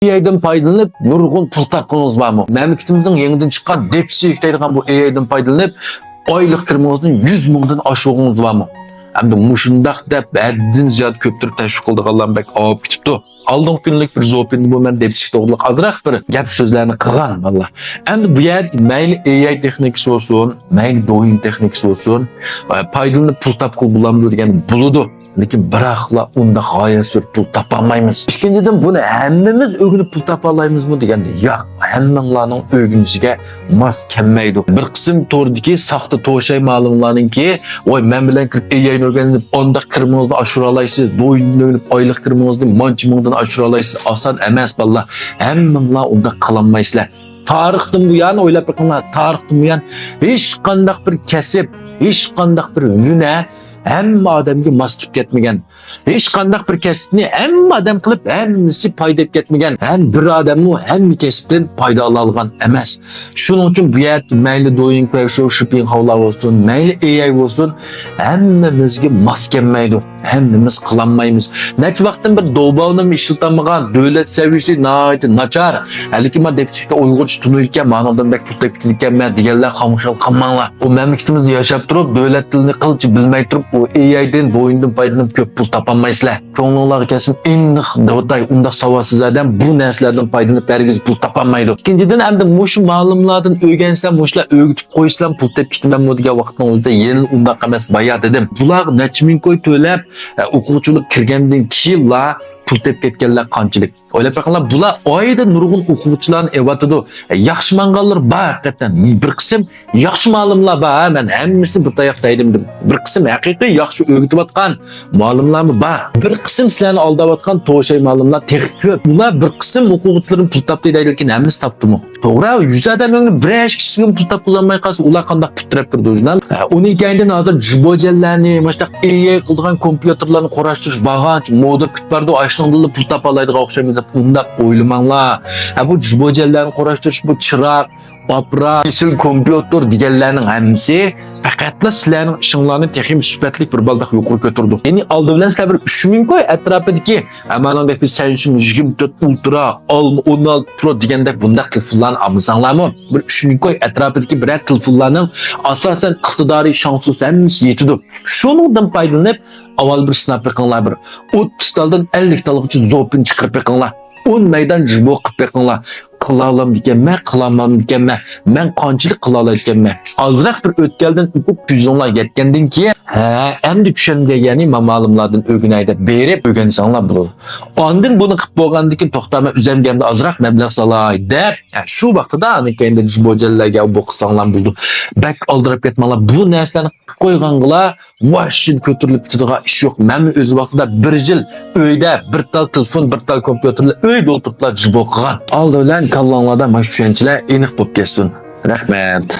AI'dan foydalanıp nurg'un pul topqinimiz bormi? Mamlakatimizning yangidan chiqqan depsi deydigan bu AI'dan foydalanıp oylik kirimizni 100 mingdan oshirganimiz bormi? Hamda mushundaq deb haddan ziyod ko'ptir tashviq qildiganlar bak olib ketibdi. Aldığım günlük bir zopindi bu men depsi to'g'riliq azroq bir gap so'zlarni qilgan vallah. Endi bu yerda mayli AI texnikasi bo'lsin, mayli do'yin texnikasi bo'lsin, foydalanib pul topqil bo'ladi degan bo'ladi. Lekin biroqla unda g'oya sur pul topolmaymiz. Ikkinchidan buni hammamiz o'rganib pul topolaymizmi deganda yo'q, hammalarning o'rganishiga mos kelmaydi. Bir qism to'rdagi soxta to'shay ma'lumotlarningki, voy men bilan AI o'rganib onda kirimizni oshira olasiz, do'yinni o'rganib oylik kirimizni mancha mingdan oshira olasiz. Oson emas ballar. Hammalar unda qilolmaysizlar. Tarixdan bu yana o'ylab bakinglar, tarixdan bu yana hech qanday bir kasb, hech qanday bir yuna hamma odamga mos kelib ketmagan. Hech qanday bir kasbni hamma odam qilib, hammasi foyda topib ketmagan. Ham bir odamni hamma kasbdan foyda ola olgan emas. Shuning uchun bu yerda mayli do'ying va shopping havlar bo'lsin, mayli AI bo'lsin, hammamizga mos kelmaydi. Hammamiz qilolmaymiz. Necha vaqtdan bir do'bovni ishlatilmagan davlat saviyasi nachar. Haliki men depsikda Uyg'urcha tunilgan ma'nodan bak pul topib ketganman deganlar xomxil qilmanglar. Bu mamlakatimizda yashab turib, davlat tilini qilchi bilmay turib, o AI'dan do'yindan foydalanib ko'p pul topolmaysizlar. Ko'ngilingizga kelsin, aniq davotay unda savodsiz odam bu narsalardan foydalanib bergiz pul topolmaydi. Ikkinchidan endi mushu ma'lumotlardan o'rgansam, mushlar o'rgatib qo'ysam pul topib ketaman degan vaqtning o'zida yeni undaq emas boya dedim. Bular necha ming qo'y to'lab o'quvchilik kirgandan keyin pul topib ketganlar qanchalik. O'ylab bakinglar, bular oyda nurg'un o'quvchilarni evatadi. Yaxshi manganlar bor haqiqatan. Bir qism yaxshi ma'lumotlar bor. Men hammasini bir tayoqda aytdim. Bir qism haqiqiy yaxshi o'rgatayotgan ma'lumotlarmi bor. Bir qism sizlarni aldayotgan to'shay ma'lumotlar texnik ko'p. Bular bir qism o'quvchilarim pul topdi deydi, lekin hammasi topdimi? To'g'ri, 100 odamning bir kishisiga pul topib olmay qolsa, ular qanday pul tirab turdi o'zidan? Uning keyindan hozir jibojallarni, mana AI qildigan kompyuterlarni qarashtirish bag'anch moda kutbarda ashnoqdilla pul topa oladigan o'xshamaydi. Unda o'ylamanglar. Bu jibojallarni qarashtirish, bu chiroq, opera, yeşil kompyuter deganlarning hammasi faqatla sizlarning ishinglarni texnik sifatli bir baldaq yuqori ko'tardi. Ya'ni oldi bilan sizlar bir 3000 qo'y atrofidagi amalondagi bir Samsung 24 Ultra, 16 Pro degandek bundaq telefonlarni olmasanglarmi, bir 3000 qo'y atrofidagi bir telefonlarning asosan iqtidoriy shansiz hammasi yetadi. Shuningdan foydalanib avval bir sinab beqinglar, bir 30 taldan 50 talgacha zopin chiqarib beqinglar. 10 maydan jibo qilib beqinglar. Qılalam deganman, qilaman deganman. Men qanchalik qila oladiganman. Azroq bir o'tkaldan o'qib ko'zinglar yetgandan keyin, endi tushunga, ya'ni ma'lumotlardan o'rganay deb berib o'rgansanglar bo'ladi. Ondan buni qilib bo'lgandan keyin to'xtama uzamganda azroq mablag' solay deb, shu vaqtida endi jibojallarga bu qilsanglar bo'ldi. Bak oldirib ketmanglar. Bu narsalarni qo'yganglar, vashshin ko'tarilib ketadigan ish yo'q. Men o'z vaqtida 1 yil uyda bir tal telefon, bir tal kompyuterlar uyda o'tiriblar jibo qilgan. Oldidan kallanglarda mana shu tushunchalar aniq bo'lib ketsin. Rahmat.